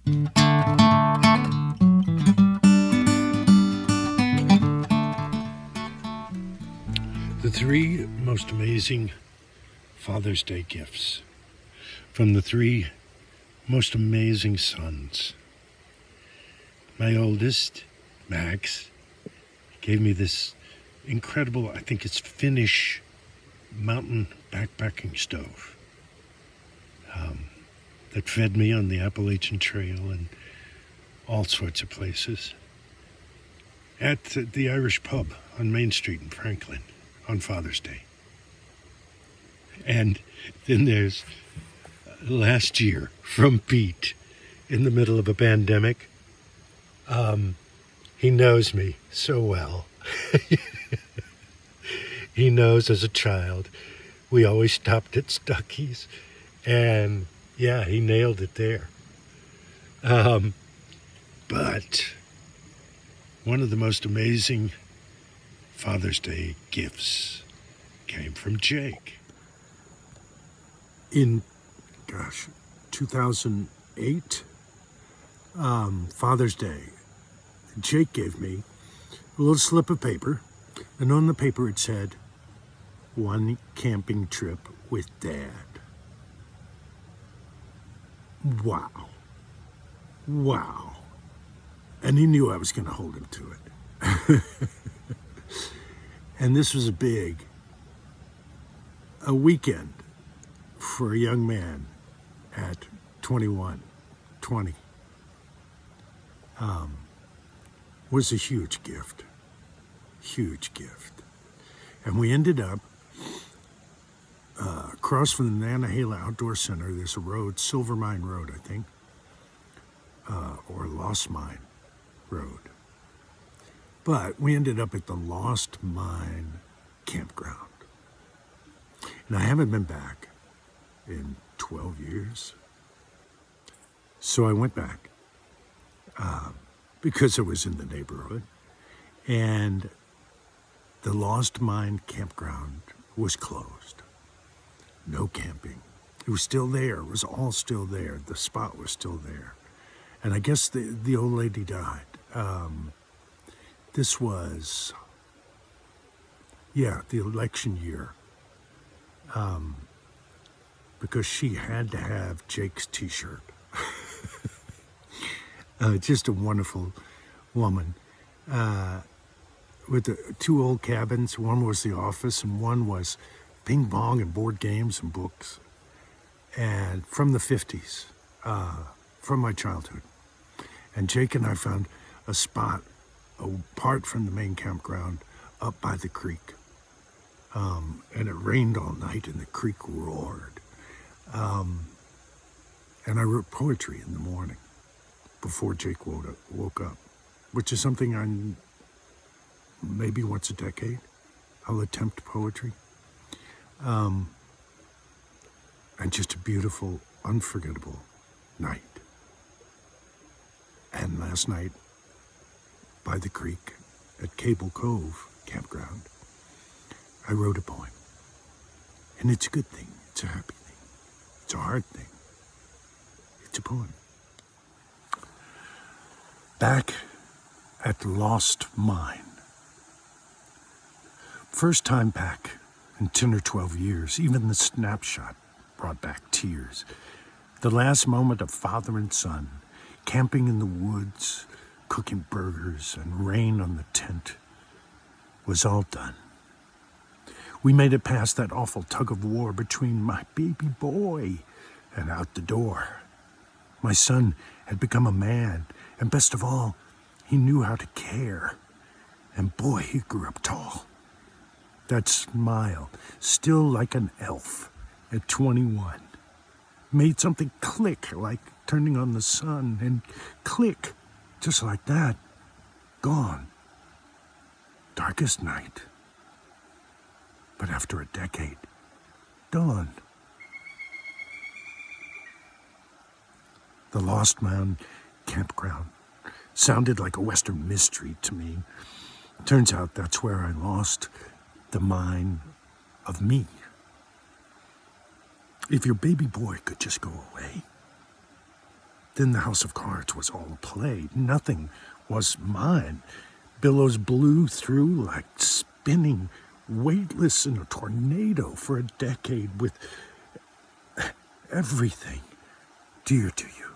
The three most amazing Father's Day gifts from the three most amazing sons. My oldest, Max, gave me this incredible, I think it's Finnish mountain backpacking stove that fed me on the Appalachian Trail and all sorts of places. At the Irish pub on Main Street in Franklin on Father's Day. And then there's last year from Pete in the middle of a pandemic. He knows me so well. He knows as a child we always stopped at Stuckey's, and yeah, he nailed it there. But one of the most amazing Father's Day gifts came from Jake. In, 2008, Father's Day, Jake gave me a little slip of paper, and on the paper it said, "One camping trip with Dad." Wow. Wow. And he knew I was going to hold him to it. And this was a weekend for a young man at 20. Was a huge gift. And we ended up across from the Nantahala Outdoor Center. There's a road, Silver Mine Road, I think, or Lost Mine Road. But we ended up at the Lost Mine Campground. And I haven't been back in 12 years. So I went back because it was in the neighborhood. And the Lost Mine Campground was closed. No camping. It was still there. It was all still there. The spot was still there. And I guess the old lady died. This was, the election year. Because she had to have Jake's t-shirt. Just a wonderful woman. With the two old cabins. One was the office and one was ping pong and board games and books. And from the 50s, from my childhood. And Jake and I found a spot apart from the main campground up by the creek. And it rained all night and the creek roared. And I wrote poetry in the morning before Jake woke up, which is something maybe once a decade, I'll attempt poetry. And just a beautiful, unforgettable night. And last night, by the creek at Cable Cove Campground, I wrote a poem. And it's a good thing. It's a happy thing. It's a hard thing. It's a poem. Back at Lost Mine. First time back in 10 or 12 years. Even the snapshot brought back tears. The last moment of father and son, camping in the woods, cooking burgers and rain on the tent, was all done. We made it past that awful tug of war between my baby boy and out the door. My son had become a man, and best of all, he knew how to care. And boy, he grew up tall. That smile, still like an elf at 21, made something click like turning on the sun, and click, just like that, gone. Darkest night. But after a decade, dawn. The Lost Mine Campground sounded like a Western mystery to me. Turns out that's where I lost the mine of me. If your baby boy could just go away, Then the house of cards was all play. Nothing was mine. Billows blew through like spinning, weightless in a tornado for a decade with everything dear to you.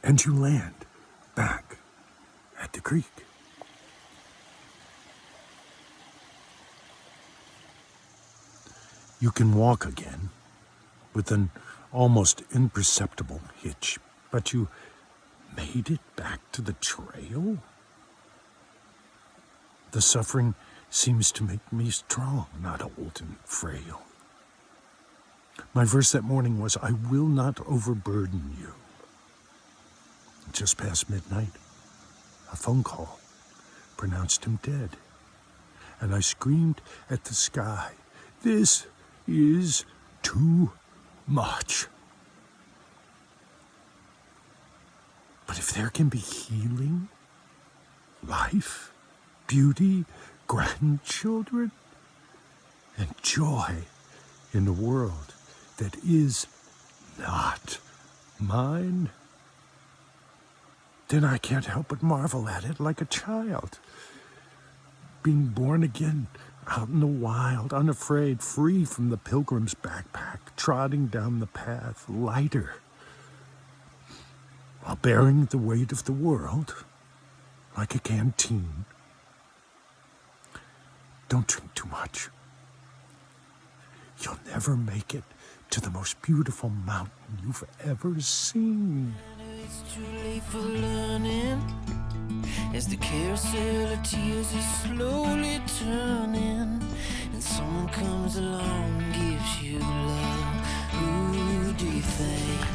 And you land back at the creek. You can walk again with an almost imperceptible hitch, but you made it back to the trail? The suffering seems to make me strong, not old and frail. My verse that morning was, I will not overburden you. Just past midnight, a phone call pronounced him dead. And I screamed at the sky, this is too much. But if there can be healing, life, beauty, grandchildren, and joy in a world that is not mine, then I can't help but marvel at it like a child. Being born again out in the wild, unafraid, free from the pilgrim's backpack, trotting down the path, lighter, while bearing the weight of the world like a canteen. Don't drink too much. You'll never make it to the most beautiful mountain you've ever seen. It's too late for learning, as the carousel of tears is slowly turning, and someone comes along, gives you love. Who do you think?